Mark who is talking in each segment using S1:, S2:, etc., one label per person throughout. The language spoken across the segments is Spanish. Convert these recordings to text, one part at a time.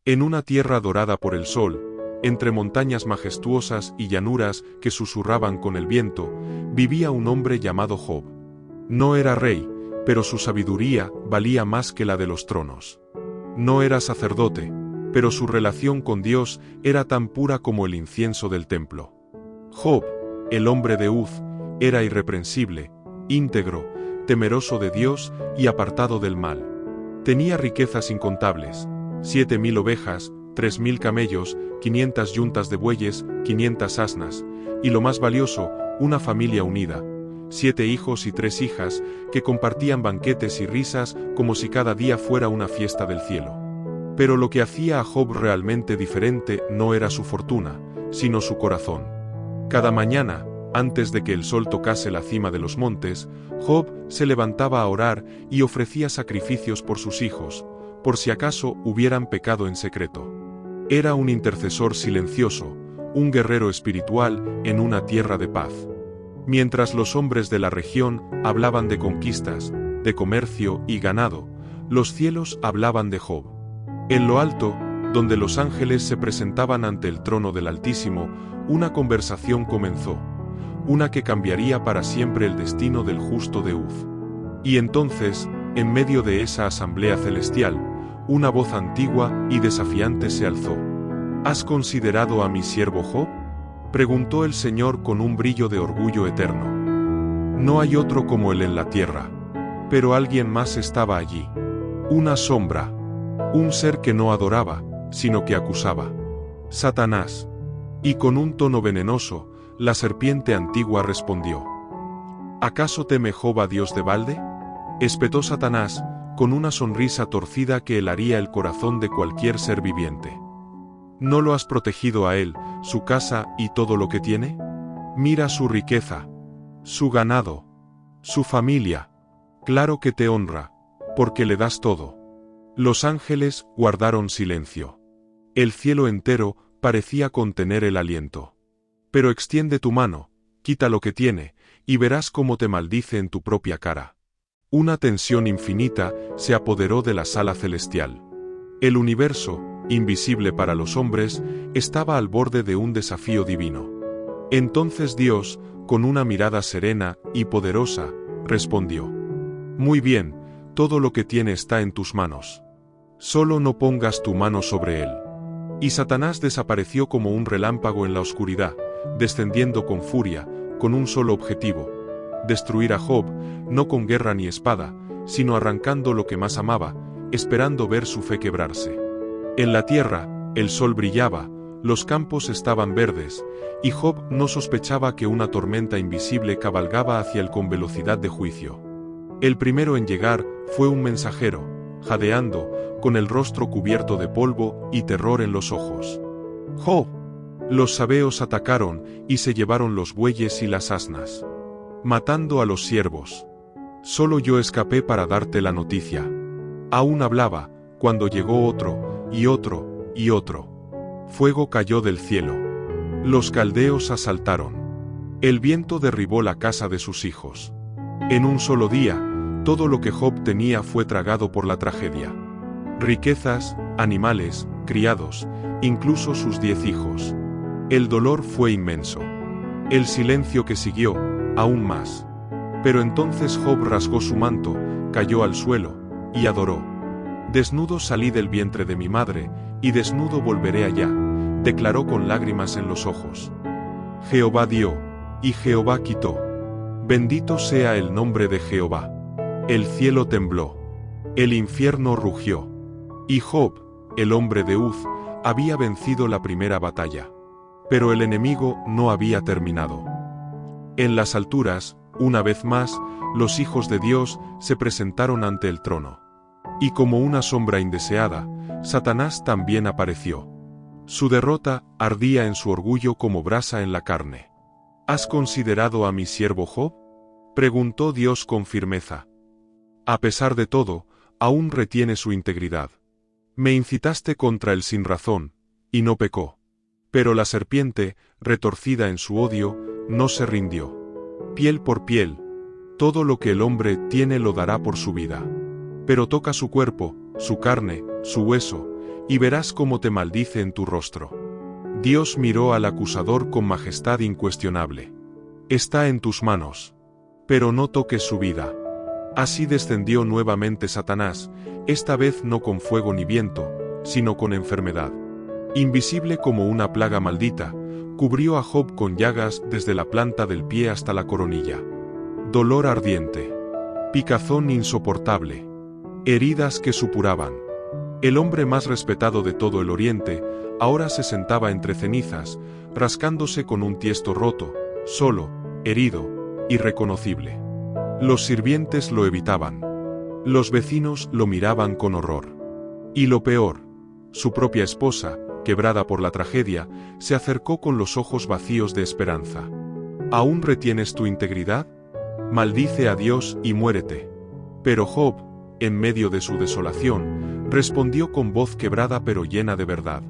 S1: En una tierra dorada por el sol, entre montañas majestuosas y llanuras que susurraban con el viento, vivía un hombre llamado Job. No era rey, pero su sabiduría valía más que la de los tronos. No era sacerdote, pero su relación con Dios era tan pura como el incienso del templo. Job, el hombre de Uz, era irreprensible, íntegro, temeroso de Dios y apartado del mal. Tenía riquezas incontables, 7.000 ovejas, 3.000 camellos, 500 yuntas de bueyes, 500 asnas, y lo más valioso, una familia unida, 7 hijos y 3 hijas, que compartían banquetes y risas como si cada día fuera una fiesta del cielo. Pero lo que hacía a Job realmente diferente no era su fortuna, sino su corazón. Cada mañana, antes de que el sol tocase la cima de los montes, Job se levantaba a orar y ofrecía sacrificios por sus hijos, por si acaso hubieran pecado en secreto. Era un intercesor silencioso, un guerrero espiritual en una tierra de paz. Mientras los hombres de la región hablaban de conquistas, de comercio y ganado, los cielos hablaban de Job. En lo alto, donde los ángeles se presentaban ante el trono del Altísimo, una conversación comenzó, una que cambiaría para siempre el destino del justo de Uz. Y entonces, en medio de esa asamblea celestial, una voz antigua y desafiante se alzó. ¿Has considerado a mi siervo Job? Preguntó el Señor con un brillo de orgullo eterno. No hay otro como él en la tierra. Pero alguien más estaba allí. Una sombra. Un ser que no adoraba, sino que acusaba. Satanás. Y con un tono venenoso, la serpiente antigua respondió. ¿Acaso teme Job a Dios de balde? Espetó Satanás, con una sonrisa torcida que helaría el corazón de cualquier ser viviente. ¿No lo has protegido a él, su casa y todo lo que tiene? Mira su riqueza, su ganado, su familia. Claro que te honra, porque le das todo. Los ángeles guardaron silencio. El cielo entero parecía contener el aliento. Pero extiende tu mano, quita lo que tiene, y verás cómo te maldice en tu propia cara. Una tensión infinita se apoderó de la sala celestial. El universo, invisible para los hombres, estaba al borde de un desafío divino. Entonces Dios, con una mirada serena y poderosa, respondió. Muy bien, todo lo que tiene está en tus manos. Solo no pongas tu mano sobre él. Y Satanás desapareció como un relámpago en la oscuridad, descendiendo con furia, con un solo objetivo: destruir a Job, no con guerra ni espada, sino arrancando lo que más amaba, esperando ver su fe quebrarse. En la tierra, el sol brillaba, los campos estaban verdes, y Job no sospechaba que una tormenta invisible cabalgaba hacia él con velocidad de juicio. El primero en llegar fue un mensajero, jadeando, con el rostro cubierto de polvo y terror en los ojos. ¡Job! Los sabeos atacaron y se llevaron los bueyes y las asnas, matando a los siervos. Solo yo escapé para darte la noticia. Aún hablaba, cuando llegó otro, y otro, y otro. Fuego cayó del cielo. Los caldeos asaltaron. El viento derribó la casa de sus hijos. En un solo día, todo lo que Job tenía fue tragado por la tragedia. Riquezas, animales, criados, incluso sus 10 hijos. El dolor fue inmenso. El silencio que siguió, aún más. Pero entonces Job rasgó su manto, cayó al suelo, y adoró. Desnudo salí del vientre de mi madre, y desnudo volveré allá, declaró con lágrimas en los ojos. Jehová dio, y Jehová quitó. Bendito sea el nombre de Jehová. El cielo tembló. El infierno rugió. Y Job, el hombre de Uz, había vencido la primera batalla. Pero el enemigo no había terminado. En las alturas, una vez más, los hijos de Dios se presentaron ante el trono. Y como una sombra indeseada, Satanás también apareció. Su derrota ardía en su orgullo como brasa en la carne. ¿Has considerado a mi siervo Job? Preguntó Dios con firmeza. A pesar de todo, aún retiene su integridad. Me incitaste contra él sin razón, y no pecó. Pero la serpiente, retorcida en su odio, no se rindió. Piel por piel, todo lo que el hombre tiene lo dará por su vida. Pero toca su cuerpo, su carne, su hueso, y verás cómo te maldice en tu rostro. Dios miró al acusador con majestad incuestionable. Está en tus manos. Pero no toques su vida. Así descendió nuevamente Satanás, esta vez no con fuego ni viento, sino con enfermedad. Invisible como una plaga maldita, cubrió a Job con llagas desde la planta del pie hasta la coronilla. Dolor ardiente. Picazón insoportable. Heridas que supuraban. El hombre más respetado de todo el oriente, ahora se sentaba entre cenizas, rascándose con un tiesto roto, solo, herido, irreconocible. Los sirvientes lo evitaban. Los vecinos lo miraban con horror. Y lo peor, su propia esposa, quebrada por la tragedia, se acercó con los ojos vacíos de esperanza. ¿Aún retienes tu integridad? Maldice a Dios y muérete. Pero Job, en medio de su desolación, respondió con voz quebrada pero llena de verdad.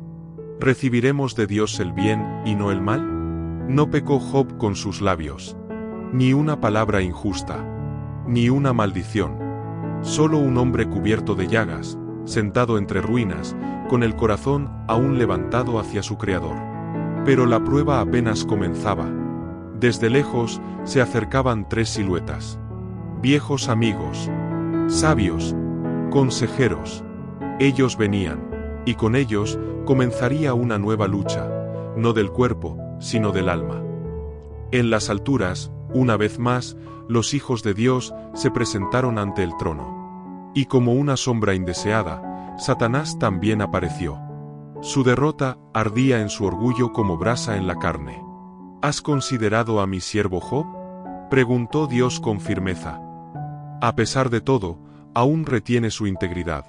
S1: ¿Recibiremos de Dios el bien y no el mal? No pecó Job con sus labios. Ni una palabra injusta. Ni una maldición. Solo un hombre cubierto de llagas, sentado entre ruinas, con el corazón aún levantado hacia su Creador. Pero la prueba apenas comenzaba. Desde lejos se acercaban tres siluetas. Viejos amigos. Sabios. Consejeros. Ellos venían, y con ellos comenzaría una nueva lucha, no del cuerpo, sino del alma. En las alturas, una vez más, los hijos de Dios se presentaron ante el trono. Y como una sombra indeseada, Satanás también apareció. Su derrota ardía en su orgullo como brasa en la carne. ¿Has considerado a mi siervo Job? Preguntó Dios con firmeza. A pesar de todo, aún retiene su integridad.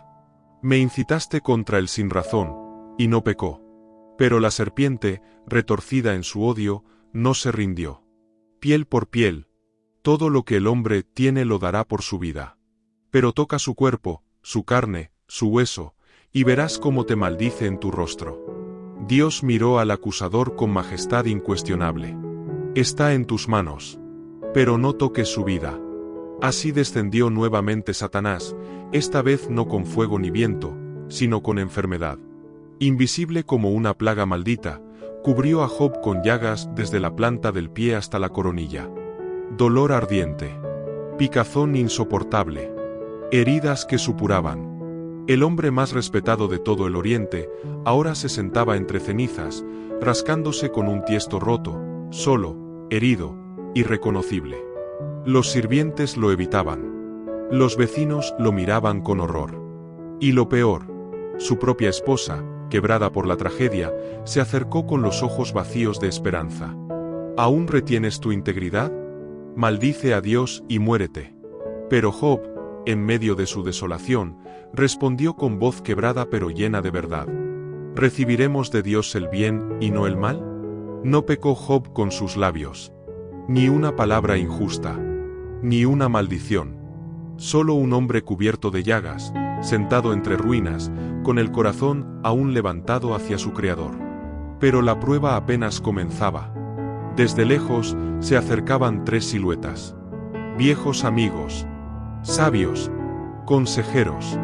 S1: Me incitaste contra él sin razón, y no pecó. Pero la serpiente, retorcida en su odio, no se rindió. Piel por piel. Todo lo que el hombre tiene lo dará por su vida. Pero toca su cuerpo, su carne, su hueso, y verás cómo te maldice en tu rostro. Dios miró al acusador con majestad incuestionable. Está en tus manos. Pero no toques su vida. Así descendió nuevamente Satanás, esta vez no con fuego ni viento, sino con enfermedad. Invisible como una plaga maldita, cubrió a Job con llagas desde la planta del pie hasta la coronilla. Dolor ardiente. Picazón insoportable. Heridas que supuraban. El hombre más respetado de todo el oriente, ahora se sentaba entre cenizas, rascándose con un tiesto roto, solo, herido, irreconocible. Los sirvientes lo evitaban. Los vecinos lo miraban con horror. Y lo peor, su propia esposa, quebrada por la tragedia, se acercó con los ojos vacíos de esperanza. ¿Aún retienes tu integridad? Maldice a Dios y muérete. Pero Job, en medio de su desolación, respondió con voz quebrada pero llena de verdad. ¿Recibiremos de Dios el bien y no el mal? No pecó Job con sus labios. Ni una palabra injusta. Ni una maldición. Solo un hombre cubierto de llagas, sentado entre ruinas, con el corazón aún levantado hacia su Creador. Pero la prueba apenas comenzaba. Desde lejos se acercaban tres siluetas. Viejos amigos. Sabios. Consejeros.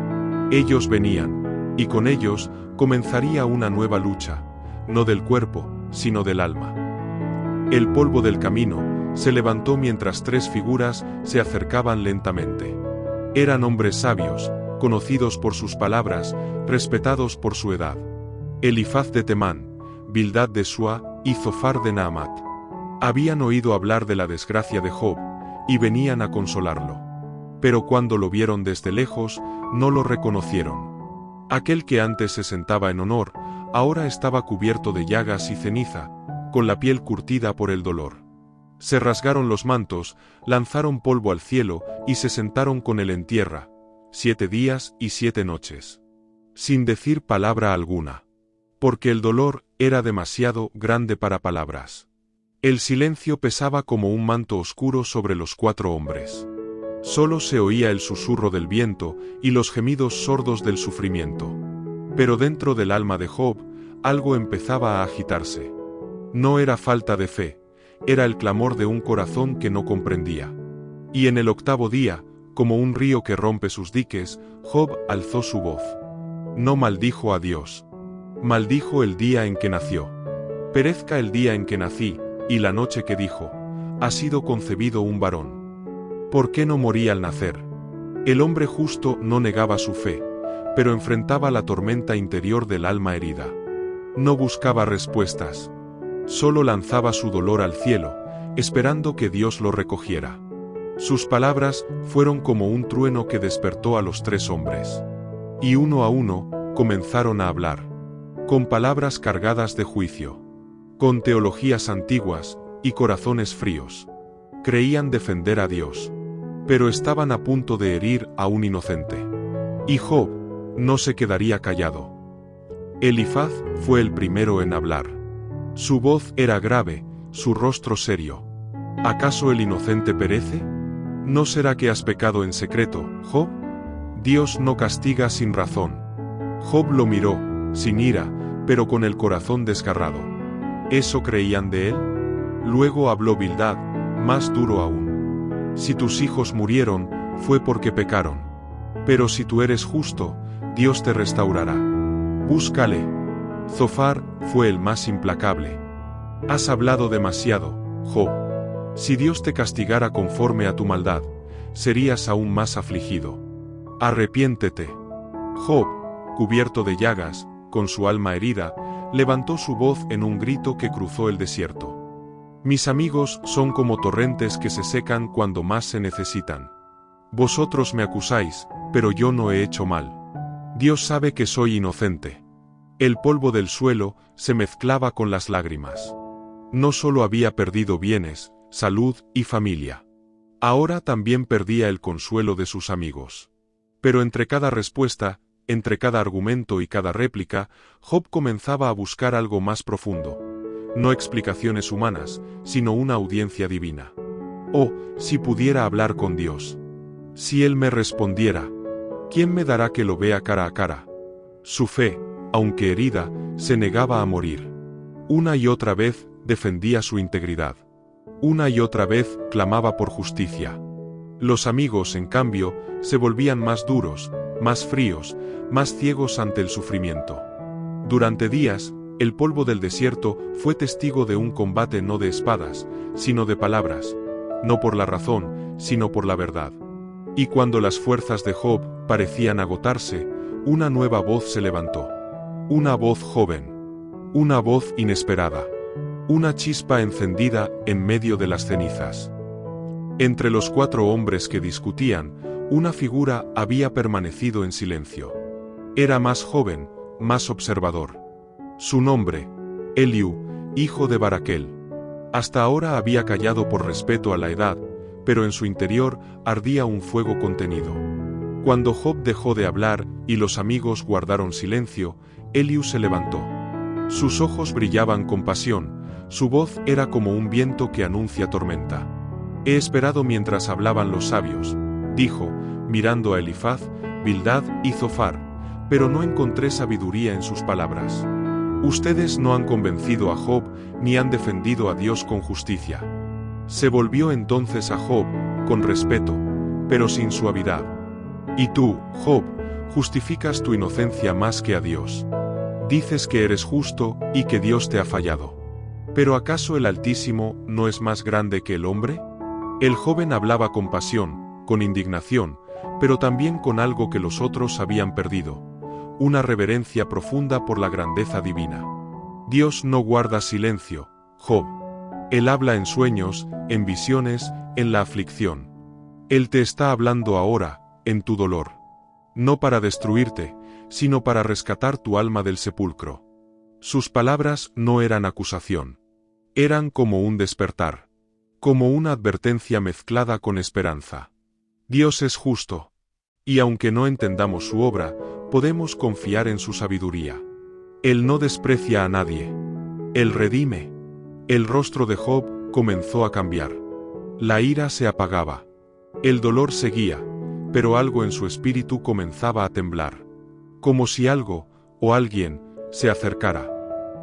S1: Ellos venían, y con ellos comenzaría una nueva lucha, no del cuerpo, sino del alma. El polvo del camino se levantó mientras tres figuras se acercaban lentamente. Eran hombres sabios, conocidos por sus palabras, respetados por su edad. Elifaz de Temán, Bildad de Sua y Zofar de Naamat. Habían oído hablar de la desgracia de Job, y venían a consolarlo. Pero cuando lo vieron desde lejos, no lo reconocieron. Aquel que antes se sentaba en honor, ahora estaba cubierto de llagas y ceniza, con la piel curtida por el dolor. Se rasgaron los mantos, lanzaron polvo al cielo y se sentaron con él en tierra, 7 días y 7 noches. Sin decir palabra alguna. Porque el dolor era demasiado grande para palabras. El silencio pesaba como un manto oscuro sobre los 4 hombres. Solo se oía el susurro del viento y los gemidos sordos del sufrimiento. Pero dentro del alma de Job, algo empezaba a agitarse. No era falta de fe, era el clamor de un corazón que no comprendía. Y en el 8º día, como un río que rompe sus diques, Job alzó su voz. No maldijo a Dios. Maldijo el día en que nació. Perezca el día en que nací, y la noche que dijo, ha sido concebido un varón. ¿Por qué no morí al nacer? El hombre justo no negaba su fe, pero enfrentaba la tormenta interior del alma herida. No buscaba respuestas. Solo lanzaba su dolor al cielo, esperando que Dios lo recogiera. Sus palabras fueron como un trueno que despertó a los 3 hombres. Y uno a uno, comenzaron a hablar. Con palabras cargadas de juicio. Con teologías antiguas, y corazones fríos. Creían defender a Dios. Pero estaban a punto de herir a un inocente. Y Job no se quedaría callado. Elifaz fue el primero en hablar. Su voz era grave, su rostro serio. ¿Acaso el inocente perece? ¿No será que has pecado en secreto, Job? Dios no castiga sin razón. Job lo miró, sin ira, pero con el corazón desgarrado. ¿Eso creían de él? Luego habló Bildad, más duro aún. Si tus hijos murieron, fue porque pecaron. Pero si tú eres justo, Dios te restaurará. Búscale. Zofar fue el más implacable. Has hablado demasiado, Job. Si Dios te castigara conforme a tu maldad, serías aún más afligido. Arrepiéntete. Job, cubierto de llagas, con su alma herida, levantó su voz en un grito que cruzó el desierto. Mis amigos son como torrentes que se secan cuando más se necesitan. Vosotros me acusáis, pero yo no he hecho mal. Dios sabe que soy inocente. El polvo del suelo se mezclaba con las lágrimas. No solo había perdido bienes, salud y familia. Ahora también perdía el consuelo de sus amigos. Pero entre cada respuesta, entre cada argumento y cada réplica, Job comenzaba a buscar algo más profundo. No explicaciones humanas, sino una audiencia divina. Oh, si pudiera hablar con Dios. Si Él me respondiera, ¿quién me dará que lo vea cara a cara? Su fe, aunque herida, se negaba a morir. Una y otra vez defendía su integridad. Una y otra vez clamaba por justicia. Los amigos, en cambio, se volvían más duros, más fríos, más ciegos ante el sufrimiento. Durante días, el polvo del desierto fue testigo de un combate no de espadas, sino de palabras, no por la razón, sino por la verdad. Y cuando las fuerzas de Job parecían agotarse, una nueva voz se levantó. Una voz joven. Una voz inesperada. Una chispa encendida en medio de las cenizas. Entre los 4 hombres que discutían, una figura había permanecido en silencio. Era más joven, más observador. Su nombre, Eliú, hijo de Baraquel. Hasta ahora había callado por respeto a la edad, pero en su interior ardía un fuego contenido. Cuando Job dejó de hablar y los amigos guardaron silencio, Eliú se levantó. Sus ojos brillaban con pasión, su voz era como un viento que anuncia tormenta. He esperado mientras hablaban los sabios, dijo, mirando a Elifaz, Bildad y Zofar, pero no encontré sabiduría en sus palabras. Ustedes no han convencido a Job, ni han defendido a Dios con justicia. Se volvió entonces a Job, con respeto, pero sin suavidad. Y tú, Job, justificas tu inocencia más que a Dios. Dices que eres justo y que Dios te ha fallado. ¿Pero acaso el Altísimo no es más grande que el hombre? El joven hablaba con pasión, con indignación, pero también con algo que los otros habían perdido, una reverencia profunda por la grandeza divina. Dios no guarda silencio, Job. Él habla en sueños, en visiones, en la aflicción. Él te está hablando ahora, en tu dolor. No para destruirte, sino para rescatar tu alma del sepulcro. Sus palabras no eran acusación. Eran como un despertar. Como una advertencia mezclada con esperanza. Dios es justo. Y aunque no entendamos su obra, podemos confiar en su sabiduría. Él no desprecia a nadie. Él redime. El rostro de Job comenzó a cambiar. La ira se apagaba. El dolor seguía, pero algo en su espíritu comenzaba a temblar. Como si algo, o alguien, se acercara.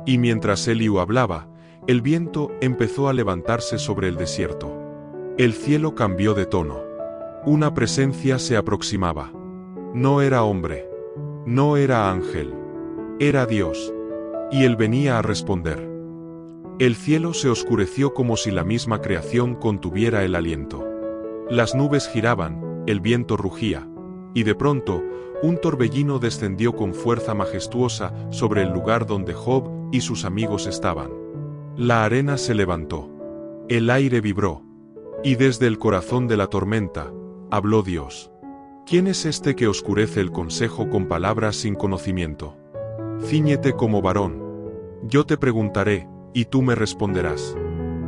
S1: Y mientras Eliú hablaba, el viento empezó a levantarse sobre el desierto. El cielo cambió de tono. Una presencia se aproximaba. No era hombre. No era ángel. Era Dios. Y él venía a responder. El cielo se oscureció como si la misma creación contuviera el aliento. Las nubes giraban, el viento rugía, y de pronto, un torbellino descendió con fuerza majestuosa sobre el lugar donde Job y sus amigos estaban. La arena se levantó. El aire vibró. Y desde el corazón de la tormenta, habló Dios. ¿Quién es este que oscurece el consejo con palabras sin conocimiento? Cíñete como varón. Yo te preguntaré, y tú me responderás.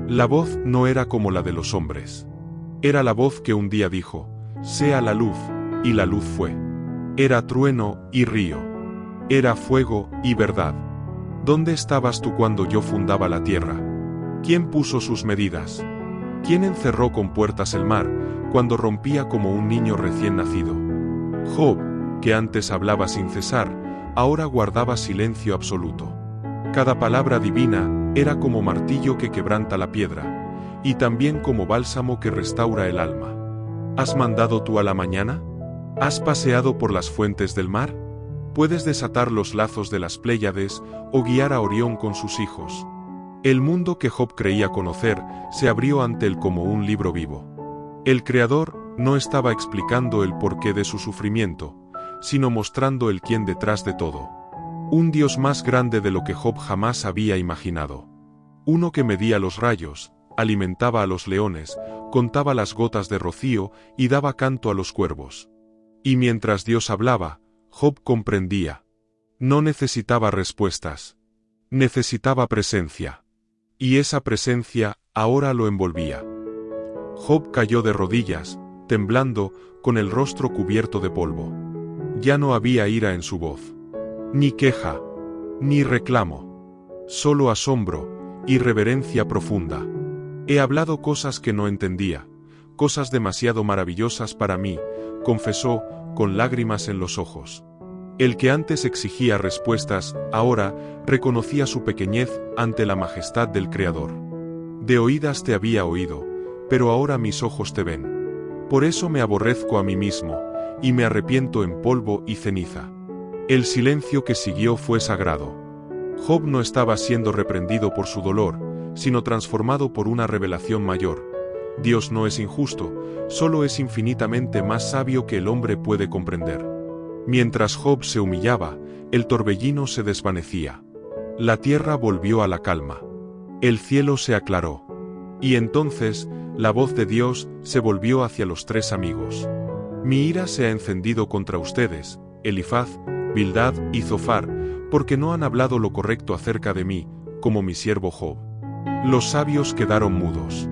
S1: La voz no era como la de los hombres. Era la voz que un día dijo, sea la luz, y la luz fue. Era trueno y río. Era fuego y verdad. ¿Dónde estabas tú cuando yo fundaba la tierra? ¿Quién puso sus medidas? ¿Quién encerró con puertas el mar, cuando rompía como un niño recién nacido? Job, que antes hablaba sin cesar, ahora guardaba silencio absoluto. Cada palabra divina era como martillo que quebranta la piedra, y también como bálsamo que restaura el alma. ¿Has mandado tú a la mañana? ¿Has paseado por las fuentes del mar? ¿Puedes desatar los lazos de las Pléyades o guiar a Orión con sus hijos? El mundo que Job creía conocer se abrió ante él como un libro vivo. El Creador no estaba explicando el porqué de su sufrimiento, sino mostrando el quién detrás de todo. Un Dios más grande de lo que Job jamás había imaginado. Uno que medía los rayos, alimentaba a los leones, contaba las gotas de rocío y daba canto a los cuervos. Y mientras Dios hablaba, Job comprendía. No necesitaba respuestas. Necesitaba presencia. Y esa presencia ahora lo envolvía. Job cayó de rodillas, temblando, con el rostro cubierto de polvo. Ya no había ira en su voz. Ni queja, ni reclamo. Solo asombro y reverencia profunda. He hablado cosas que no entendía, cosas demasiado maravillosas para mí, confesó, con lágrimas en los ojos. El que antes exigía respuestas, ahora reconocía su pequeñez ante la majestad del Creador. De oídas te había oído, pero ahora mis ojos te ven. Por eso me aborrezco a mí mismo, y me arrepiento en polvo y ceniza. El silencio que siguió fue sagrado. Job no estaba siendo reprendido por su dolor, sino transformado por una revelación mayor. Dios no es injusto, solo es infinitamente más sabio que el hombre puede comprender. Mientras Job se humillaba, el torbellino se desvanecía. La tierra volvió a la calma. El cielo se aclaró. Y entonces, la voz de Dios se volvió hacia los tres amigos. Mi ira se ha encendido contra ustedes, Elifaz, Bildad y Zofar, porque no han hablado lo correcto acerca de mí, como mi siervo Job. Los sabios quedaron mudos.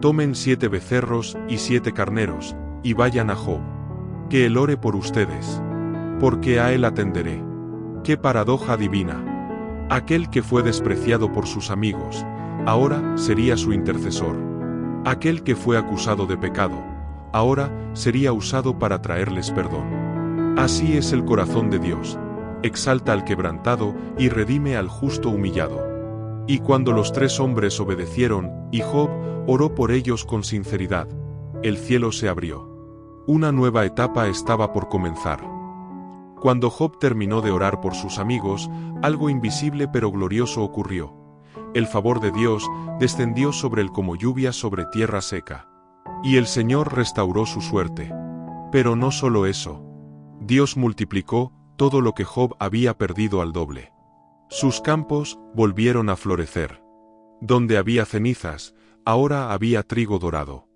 S1: Tomen 7 becerros y 7 carneros, y vayan a Job. Que él ore por ustedes. Porque a él atenderé. ¡Qué paradoja divina! Aquel que fue despreciado por sus amigos, ahora sería su intercesor. Aquel que fue acusado de pecado, ahora sería usado para traerles perdón. Así es el corazón de Dios. Exalta al quebrantado y redime al justo humillado. Y cuando los 3 hombres obedecieron, y Job oró por ellos con sinceridad, el cielo se abrió. Una nueva etapa estaba por comenzar. Cuando Job terminó de orar por sus amigos, algo invisible pero glorioso ocurrió. El favor de Dios descendió sobre él como lluvia sobre tierra seca. Y el Señor restauró su suerte. Pero no solo eso. Dios multiplicó todo lo que Job había perdido al doble. Sus campos volvieron a florecer. Donde había cenizas, ahora había trigo dorado.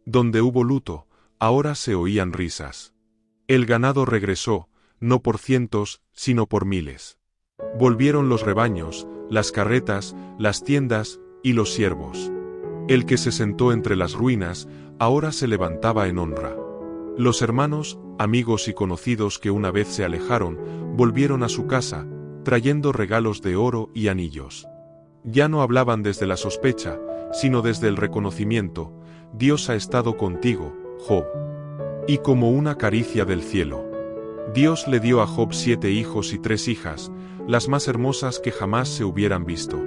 S1: Donde hubo luto, ahora se oían risas. El ganado regresó, no por cientos, sino por miles. Volvieron los rebaños, las carretas, las tiendas y los siervos. El que se sentó entre las ruinas, ahora se levantaba en honra. Los hermanos, amigos y conocidos que una vez se alejaron, volvieron a su casa, trayendo regalos de oro y anillos. Ya no hablaban desde la sospecha, sino desde el reconocimiento. Dios ha estado contigo, Job. Y como una caricia del cielo. Dios le dio a Job 7 hijos y 3 hijas, las más hermosas que jamás se hubieran visto.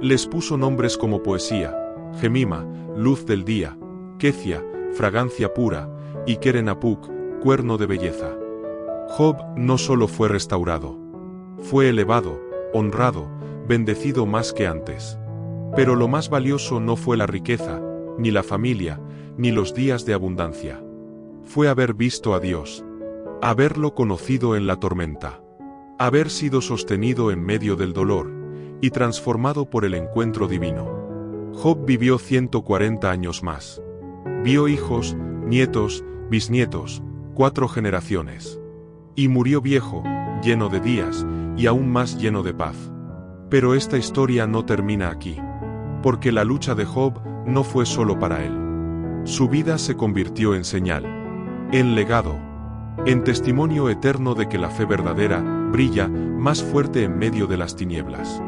S1: Les puso nombres como poesía, Gemima, luz del día, Quecia, fragancia pura, y Queren-Apuk, cuerno de belleza. Job no solo fue restaurado, fue elevado, honrado, bendecido más que antes. Pero lo más valioso no fue la riqueza, ni la familia, ni los días de abundancia. Fue haber visto a Dios, haberlo conocido en la tormenta, haber sido sostenido en medio del dolor, y transformado por el encuentro divino. Job vivió 140 años más. Vio hijos, nietos, bisnietos, 4 generaciones. Y murió viejo, lleno de días, y aún más lleno de paz. Pero esta historia no termina aquí. Porque la lucha de Job no fue solo para él. Su vida se convirtió en señal, en legado, en testimonio eterno de que la fe verdadera brilla más fuerte en medio de las tinieblas.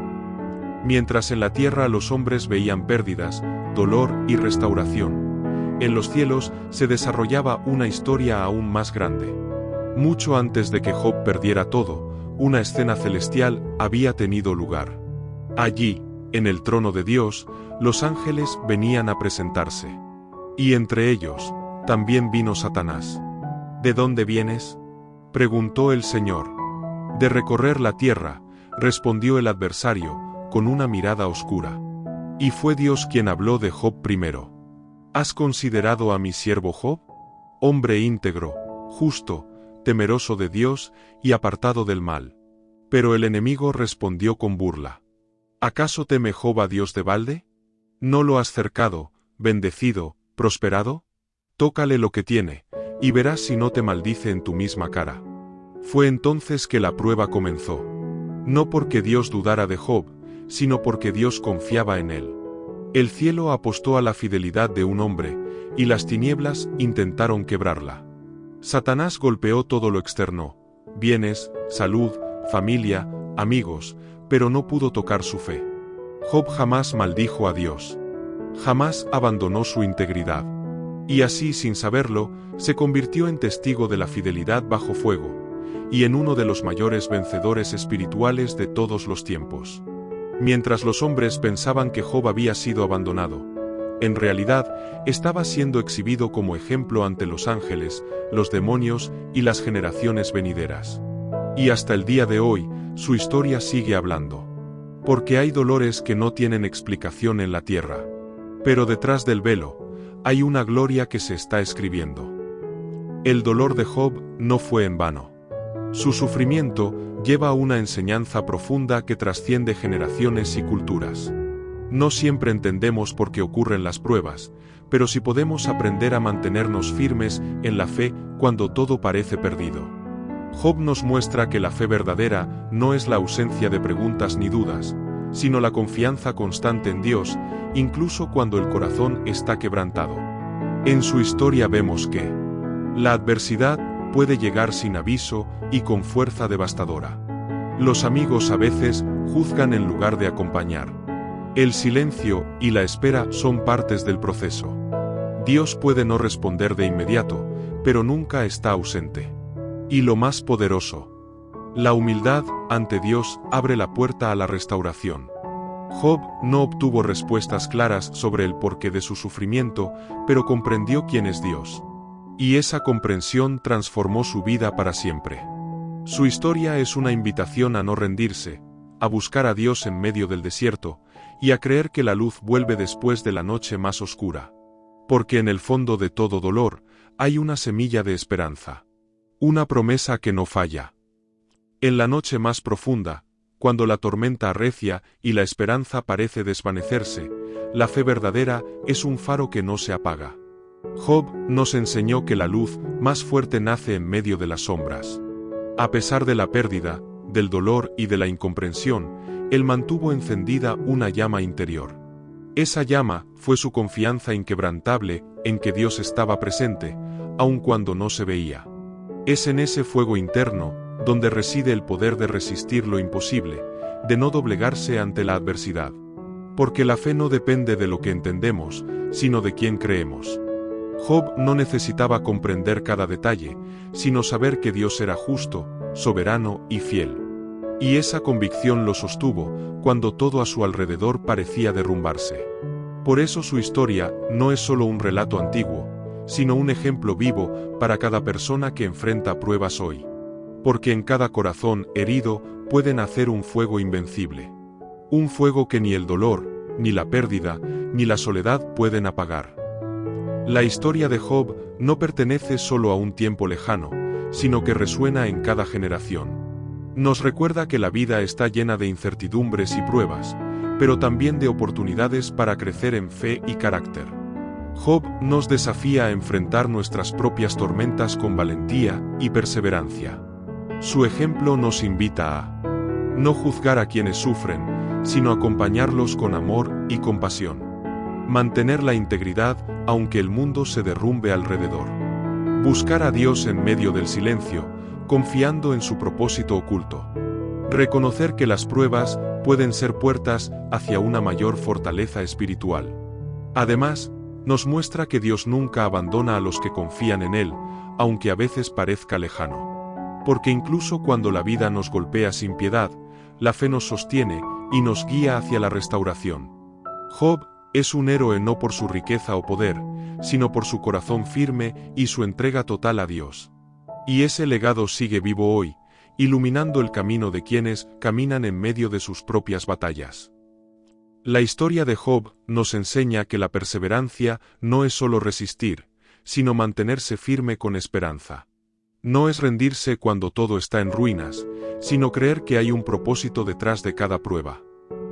S1: Mientras en la tierra los hombres veían pérdidas, dolor y restauración, en los cielos se desarrollaba una historia aún más grande. Mucho antes de que Job perdiera todo, una escena celestial había tenido lugar. Allí, en el trono de Dios, los ángeles venían a presentarse. Y entre ellos, también vino Satanás. ¿De dónde vienes?, preguntó el Señor. De recorrer la tierra, respondió el adversario, con una mirada oscura. Y fue Dios quien habló de Job primero. ¿Has considerado a mi siervo Job? Hombre íntegro, justo, temeroso de Dios y apartado del mal. Pero el enemigo respondió con burla. ¿Acaso teme Job a Dios de balde? ¿No lo has cercado, bendecido, prosperado? Tócale lo que tiene, y verás si no te maldice en tu misma cara. Fue entonces que la prueba comenzó. No porque Dios dudara de Job, sino porque Dios confiaba en él. El cielo apostó a la fidelidad de un hombre, y las tinieblas intentaron quebrarla. Satanás golpeó todo lo externo, bienes, salud, familia, amigos, pero no pudo tocar su fe. Job jamás maldijo a Dios. Jamás abandonó su integridad. Y así, sin saberlo, se convirtió en testigo de la fidelidad bajo fuego, y en uno de los mayores vencedores espirituales de todos los tiempos. Mientras los hombres pensaban que Job había sido abandonado, en realidad, estaba siendo exhibido como ejemplo ante los ángeles, los demonios y las generaciones venideras. Y hasta el día de hoy, su historia sigue hablando. Porque hay dolores que no tienen explicación en la tierra. Pero detrás del velo, hay una gloria que se está escribiendo. El dolor de Job no fue en vano. Su sufrimiento lleva una enseñanza profunda que trasciende generaciones y culturas. No siempre entendemos por qué ocurren las pruebas, pero sí podemos aprender a mantenernos firmes en la fe cuando todo parece perdido. Job nos muestra que la fe verdadera no es la ausencia de preguntas ni dudas, sino la confianza constante en Dios, incluso cuando el corazón está quebrantado. En su historia vemos que la adversidad puede llegar sin aviso y con fuerza devastadora. Los amigos a veces juzgan en lugar de acompañar. El silencio y la espera son partes del proceso. Dios puede no responder de inmediato, pero nunca está ausente. Y lo más poderoso, la humildad ante Dios abre la puerta a la restauración. Job no obtuvo respuestas claras sobre el porqué de su sufrimiento, pero comprendió quién es Dios. Y esa comprensión transformó su vida para siempre. Su historia es una invitación a no rendirse, a buscar a Dios en medio del desierto, y a creer que la luz vuelve después de la noche más oscura. Porque en el fondo de todo dolor, hay una semilla de esperanza. Una promesa que no falla. En la noche más profunda, cuando la tormenta arrecia y la esperanza parece desvanecerse, la fe verdadera es un faro que no se apaga. Job nos enseñó que la luz más fuerte nace en medio de las sombras. A pesar de la pérdida, del dolor y de la incomprensión, él mantuvo encendida una llama interior. Esa llama fue su confianza inquebrantable en que Dios estaba presente, aun cuando no se veía. Es en ese fuego interno donde reside el poder de resistir lo imposible, de no doblegarse ante la adversidad. Porque la fe no depende de lo que entendemos, sino de quién creemos. Job no necesitaba comprender cada detalle, sino saber que Dios era justo, soberano y fiel. Y esa convicción lo sostuvo cuando todo a su alrededor parecía derrumbarse. Por eso su historia no es solo un relato antiguo, sino un ejemplo vivo para cada persona que enfrenta pruebas hoy. Porque en cada corazón herido puede nacer un fuego invencible. Un fuego que ni el dolor, ni la pérdida, ni la soledad pueden apagar. La historia de Job no pertenece solo a un tiempo lejano, sino que resuena en cada generación. Nos recuerda que la vida está llena de incertidumbres y pruebas, pero también de oportunidades para crecer en fe y carácter. Job nos desafía a enfrentar nuestras propias tormentas con valentía y perseverancia. Su ejemplo nos invita a no juzgar a quienes sufren, sino acompañarlos con amor y compasión. Mantener la integridad aunque el mundo se derrumbe alrededor. Buscar a Dios en medio del silencio, confiando en su propósito oculto. Reconocer que las pruebas pueden ser puertas hacia una mayor fortaleza espiritual. Además, nos muestra que Dios nunca abandona a los que confían en Él, aunque a veces parezca lejano. Porque incluso cuando la vida nos golpea sin piedad, la fe nos sostiene y nos guía hacia la restauración. Job es un héroe no por su riqueza o poder, sino por su corazón firme y su entrega total a Dios. Y ese legado sigue vivo hoy, iluminando el camino de quienes caminan en medio de sus propias batallas. La historia de Job nos enseña que la perseverancia no es solo resistir, sino mantenerse firme con esperanza. No es rendirse cuando todo está en ruinas, sino creer que hay un propósito detrás de cada prueba.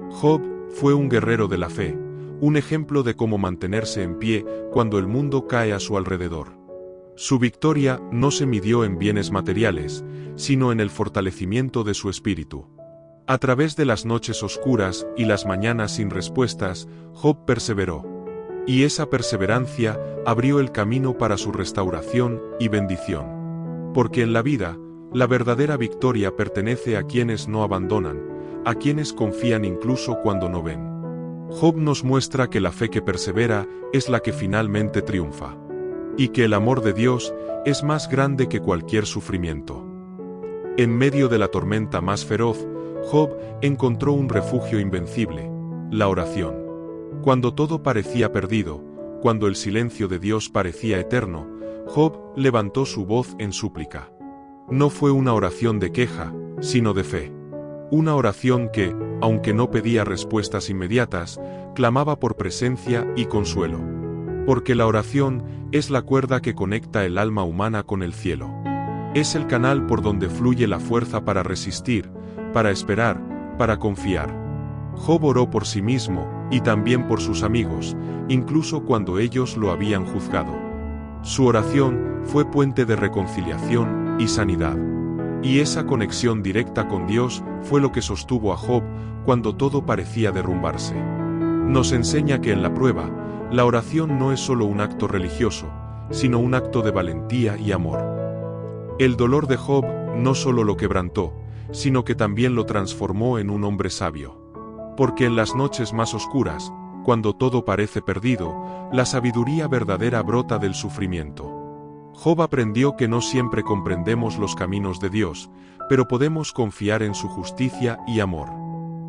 S1: Job fue un guerrero de la fe, un ejemplo de cómo mantenerse en pie cuando el mundo cae a su alrededor. Su victoria no se midió en bienes materiales, sino en el fortalecimiento de su espíritu. A través de las noches oscuras y las mañanas sin respuestas, Job perseveró. Y esa perseverancia abrió el camino para su restauración y bendición. Porque en la vida, la verdadera victoria pertenece a quienes no abandonan, a quienes confían incluso cuando no ven. Job nos muestra que la fe que persevera es la que finalmente triunfa. Y que el amor de Dios es más grande que cualquier sufrimiento. En medio de la tormenta más feroz, Job encontró un refugio invencible, la oración. Cuando todo parecía perdido, cuando el silencio de Dios parecía eterno, Job levantó su voz en súplica. No fue una oración de queja, sino de fe. Una oración que, aunque no pedía respuestas inmediatas, clamaba por presencia y consuelo. Porque la oración es la cuerda que conecta el alma humana con el cielo. Es el canal por donde fluye la fuerza para resistir, para esperar, para confiar. Job oró por sí mismo, y también por sus amigos, incluso cuando ellos lo habían juzgado. Su oración fue puente de reconciliación y sanidad. Y esa conexión directa con Dios fue lo que sostuvo a Job cuando todo parecía derrumbarse. Nos enseña que en la prueba, la oración no es solo un acto religioso, sino un acto de valentía y amor. El dolor de Job no solo lo quebrantó, sino que también lo transformó en un hombre sabio. Porque en las noches más oscuras, cuando todo parece perdido, la sabiduría verdadera brota del sufrimiento. Job aprendió que no siempre comprendemos los caminos de Dios, pero podemos confiar en su justicia y amor.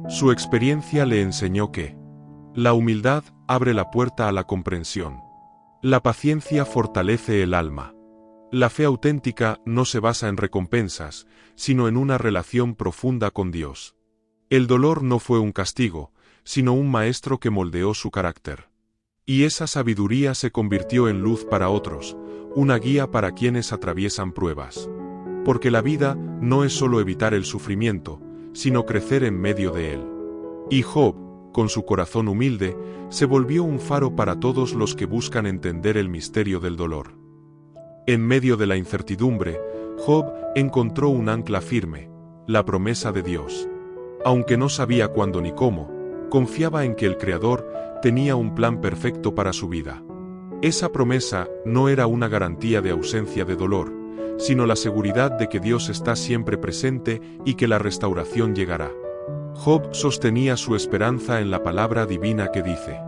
S1: Su experiencia le enseñó que la humildad abre la puerta a la comprensión. La paciencia fortalece el alma. La fe auténtica no se basa en recompensas, sino en una relación profunda con Dios. El dolor no fue un castigo, sino un maestro que moldeó su carácter. Y esa sabiduría se convirtió en luz para otros, una guía para quienes atraviesan pruebas. Porque la vida no es solo evitar el sufrimiento, sino crecer en medio de él. Y Job, con su corazón humilde, se volvió un faro para todos los que buscan entender el misterio del dolor. En medio de la incertidumbre, Job encontró un ancla firme, la promesa de Dios. Aunque no sabía cuándo ni cómo, confiaba en que el Creador tenía un plan perfecto para su vida. Esa promesa no era una garantía de ausencia de dolor, sino la seguridad de que Dios está siempre presente y que la restauración llegará. Job sostenía su esperanza en la palabra divina que dice: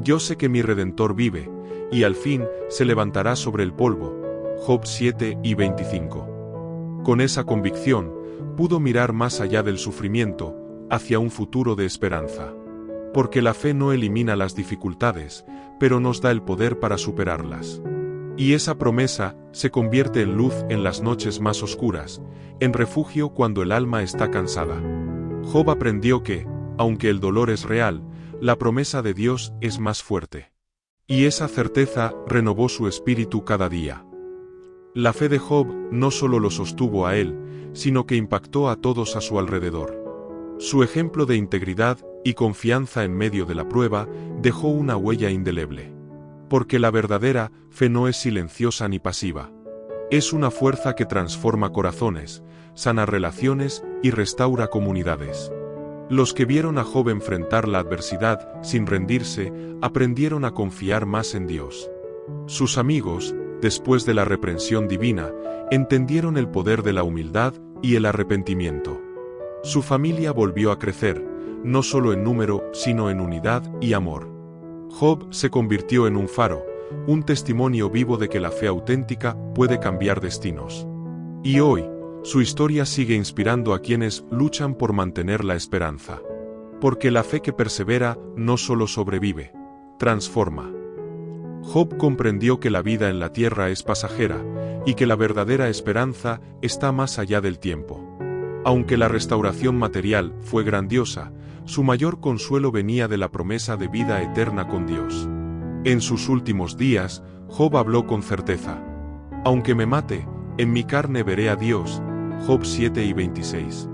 S1: «Yo sé que mi Redentor vive, y al fin se levantará sobre el polvo». Job 7:25. Con esa convicción, pudo mirar más allá del sufrimiento, hacia un futuro de esperanza. Porque la fe no elimina las dificultades, pero nos da el poder para superarlas. Y esa promesa se convierte en luz en las noches más oscuras, en refugio cuando el alma está cansada. Job aprendió que, aunque el dolor es real, la promesa de Dios es más fuerte. Y esa certeza renovó su espíritu cada día. La fe de Job no solo lo sostuvo a él, sino que impactó a todos a su alrededor. Su ejemplo de integridad y confianza en medio de la prueba dejó una huella indeleble. Porque la verdadera fe no es silenciosa ni pasiva. Es una fuerza que transforma corazones, sana relaciones y restaura comunidades. Los que vieron a Job enfrentar la adversidad sin rendirse, aprendieron a confiar más en Dios. Sus amigos, después de la reprensión divina, entendieron el poder de la humildad y el arrepentimiento. Su familia volvió a crecer, no solo en número, sino en unidad y amor. Job se convirtió en un faro, un testimonio vivo de que la fe auténtica puede cambiar destinos. Y hoy, su historia sigue inspirando a quienes luchan por mantener la esperanza. Porque la fe que persevera no solo sobrevive, transforma. Job comprendió que la vida en la tierra es pasajera, y que la verdadera esperanza está más allá del tiempo. Aunque la restauración material fue grandiosa, su mayor consuelo venía de la promesa de vida eterna con Dios. En sus últimos días, Job habló con certeza. Aunque me mate, en mi carne veré a Dios. Job 7:26.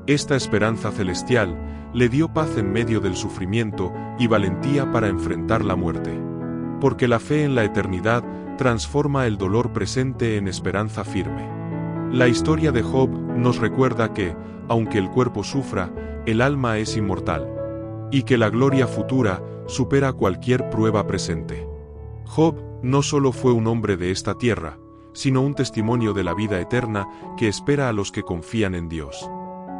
S1: Esta esperanza celestial le dio paz en medio del sufrimiento y valentía para enfrentar la muerte. Porque la fe en la eternidad transforma el dolor presente en esperanza firme. La historia de Job nos recuerda que, aunque el cuerpo sufra, el alma es inmortal. Y que la gloria futura supera cualquier prueba presente. Job no solo fue un hombre de esta tierra, sino un testimonio de la vida eterna que espera a los que confían en Dios.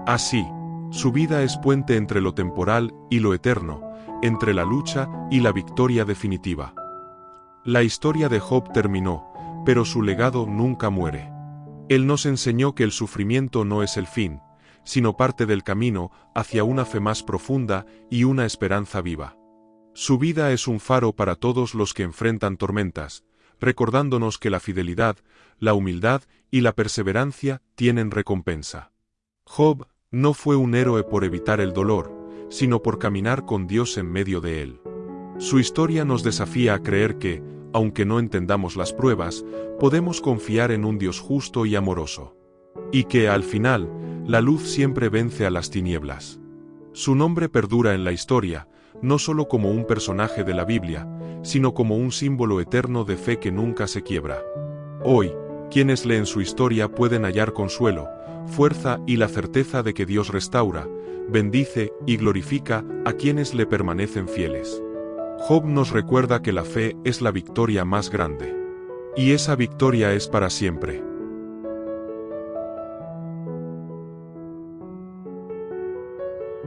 S1: Así, su vida es puente entre lo temporal y lo eterno, entre la lucha y la victoria definitiva. La historia de Job terminó, pero su legado nunca muere. Él nos enseñó que el sufrimiento no es el fin, sino parte del camino hacia una fe más profunda y una esperanza viva. Su vida es un faro para todos los que enfrentan tormentas, recordándonos que la fidelidad, la humildad y la perseverancia tienen recompensa. Job no fue un héroe por evitar el dolor, sino por caminar con Dios en medio de él. Su historia nos desafía a creer que, aunque no entendamos las pruebas, podemos confiar en un Dios justo y amoroso. Y que, al final, la luz siempre vence a las tinieblas. Su nombre perdura en la historia, no solo como un personaje de la Biblia, sino como un símbolo eterno de fe que nunca se quiebra. Hoy, quienes leen su historia pueden hallar consuelo, fuerza y la certeza de que Dios restaura, bendice y glorifica a quienes le permanecen fieles. Job nos recuerda que la fe es la victoria más grande. Y esa victoria es para siempre.